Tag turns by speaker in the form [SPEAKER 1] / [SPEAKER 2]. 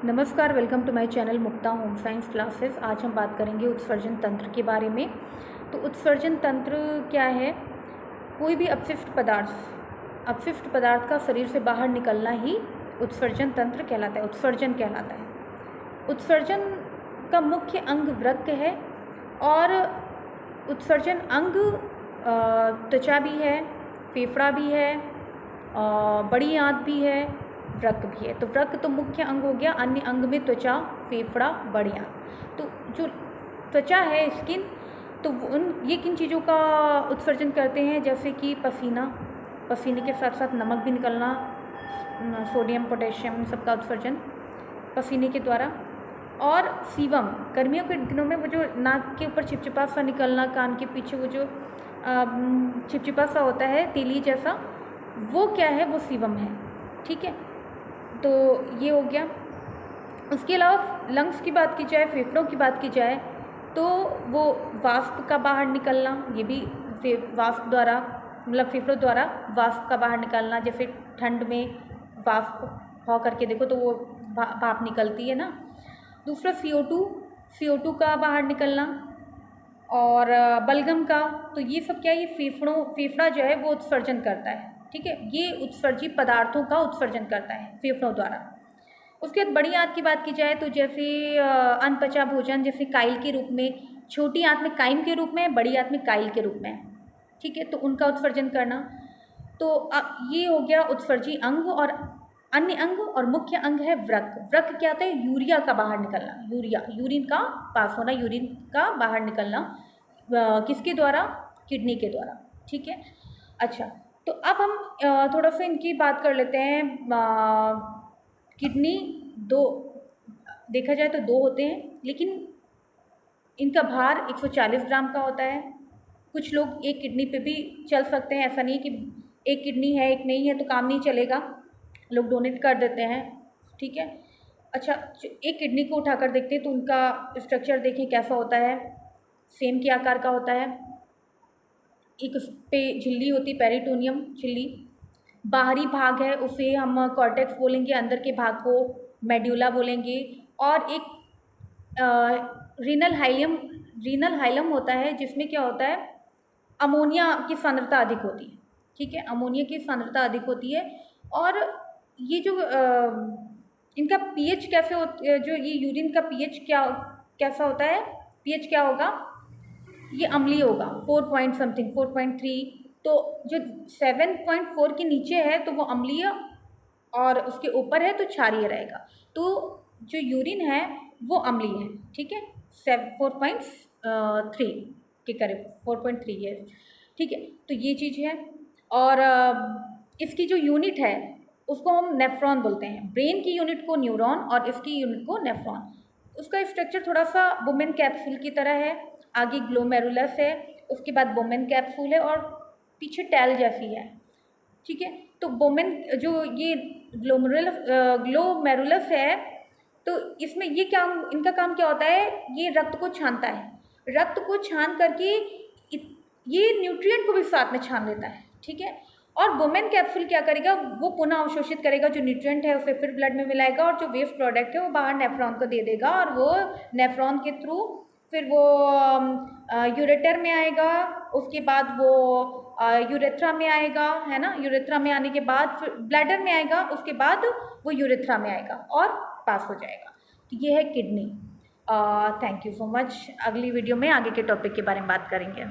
[SPEAKER 1] नमस्कार, welcome to my channel Mukta home science classes. आज हम बात करेंगे उत्सर्जन तंत्र के बारे में। तो उत्सर्जन तंत्र क्या है? कोई भी अपशिष्ट पदार्थ का शरीर से बाहर निकलना ही उत्सर्जन तंत्र कहलाता है, उत्सर्जन कहलाता है। उत्सर्जन का मुख्य अंग वृक्क है और उत्सर्जन अंग त्वचा भी है, फेफड़ा भी है, बड़ी आंत भी है, वृक्क भी है। तो वृक्क तो मुख्य अंग हो गया, अन्य अंग में त्वचा, फेफड़ा, बड़ी आंत। तो जो त्वचा है, स्किन, तो ये किन चीज़ों का उत्सर्जन करते हैं? जैसे कि पसीने के साथ साथ नमक भी निकलना, सोडियम, पोटेशियम, सबका उत्सर्जन पसीने के द्वारा। और सीवम, गर्मियों के दिनों में वो जो नाक के ऊपर चिपचिपा सा निकलना, कान के पीछे वो जो चिपचिपा सा होता है, तेली जैसा, वो क्या है? वो सीवम है। ठीक है, तो ये हो गया। उसके अलावा लंग्स की बात की जाए, फेफड़ों की बात की जाए, तो वो वाष्प का बाहर निकलना, ये भी वाष्प द्वारा, मतलब फेफड़ों द्वारा वाष्प का बाहर निकलना। जैसे ठंड में वाष्प हो करके देखो तो वो भाप निकलती है ना। दूसरा CO2 का बाहर निकलना और बलगम का। तो ये सब क्या है? ये फेफड़ा जो है वो उत्सर्जन करता है। ठीक है, ये उत्सर्जित पदार्थों का उत्सर्जन करता है फेफड़ों द्वारा। उसके बाद बड़ी आंत की बात की जाए तो जैसे अनपचा भोजन, जैसे काइल के रूप में, छोटी आंत में काइम के रूप में, बड़ी आंत में काइल के रूप में। ठीक है, तो उनका उत्सर्जन करना। तो ये हो गया उत्सर्जी अंग। और अन्य अंग और मुख्य अंग है वृक्क क्या होता है? यूरिया का बाहर निकलना, यूरिन का पास होना, यूरिन का बाहर निकलना। किसके द्वारा? किडनी के द्वारा। ठीक है, अच्छा, तो अब हम थोड़ा सा इनकी बात कर लेते हैं। किडनी दो, देखा जाए तो दो होते हैं, लेकिन इनका भार 140 ग्राम का होता है। कुछ लोग एक किडनी पे भी चल सकते हैं, ऐसा नहीं कि एक किडनी है एक नहीं है तो काम नहीं चलेगा, लोग डोनेट कर देते हैं। ठीक है, अच्छा, एक किडनी को उठाकर देखते हैं तो उनका स्ट्रक्चर देखें कैसा होता है। सेम के आकार का होता है। एक उस पे झिल्ली होती है, पेरिटोनियम झिल्ली। बाहरी भाग है उसे हम कॉर्टेक्स बोलेंगे, अंदर के भाग को मेड्यूला बोलेंगे। और एक रीनल हाइलम होता है, जिसमें क्या होता है? अमोनिया की सांद्रता अधिक होती है। ठीक है, अमोनिया की सांद्रता अधिक होती है। और ये जो इनका पीएच कैसे जो ये यूरिन का पीएच कैसा होता है? पीएच क्या होगा? ये अम्लीय होगा, 4.3। तो जो 7.4 के नीचे है तो वो अम्लीय, और उसके ऊपर है तो क्षारीय रहेगा। तो जो यूरिन है वो अम्लीय है। ठीक है, 4.3 के करीब, 4.3 है। ठीक है, तो ये चीज़ है। और इसकी जो यूनिट है उसको हम नेफ्रॉन बोलते हैं। ब्रेन की यूनिट को न्यूरॉन और इसकी यूनिट को नेफ्रॉन। उसका स्ट्रक्चर थोड़ा सा वुमेन कैप्सूल की तरह है। आगे ग्लोमेरुलस है, उसके बाद वुमेन कैप्सूल है और पीछे टैल जैसी है। ठीक है, तो वुमेन जो ये ग्लोमेरुलस है, तो इसमें ये इनका काम क्या होता है? ये रक्त को छानता है। रक्त को छान करके ये न्यूट्रिएंट को भी साथ में छान लेता है। ठीक है, और वुमेन कैप्सूल क्या करेगा? वो पुनः अवशोषित करेगा, जो न्यूट्रिएंट है उसे फिर ब्लड में मिलाएगा, और जो वेस्ट प्रोडक्ट है वो बाहर नेफ्रॉन को दे देगा, और वो नेफ्रॉन के थ्रू फिर वो यूरेटर में आएगा। उसके बाद वो यूरेथ्रा में आएगा, है ना। यूरेथ्रा में आने के बाद फिर ब्लैडर में आएगा, उसके बाद वो यूरेथ्रा में आएगा और पास हो जाएगा। तो ये है kidney. Thank you so much. अगली वीडियो में आगे के टॉपिक के बारे में बात करेंगे।